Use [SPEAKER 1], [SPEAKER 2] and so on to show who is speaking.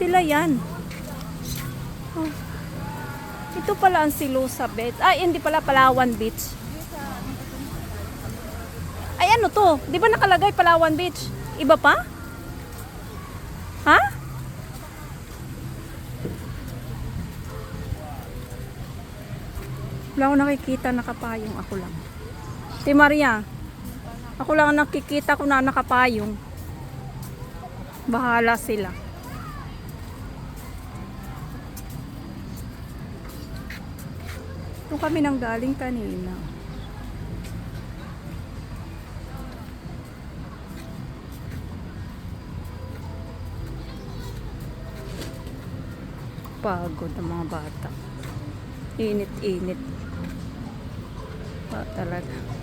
[SPEAKER 1] sila yan. Oh. Ito pala ang Silosa Beach. Ay, hindi pala, Palawan Beach. Ay, ano to? Di ba nakalagay Palawan Beach? Iba pa? Ha? Wala akong nakikita nakapayong. Ako lang. Si Maria, ako lang ang nakikita ko na nakapayong. Bahala sila. Ito kami nang galing kanina. Pagod ang mga bata. Init-init. Pa talaga.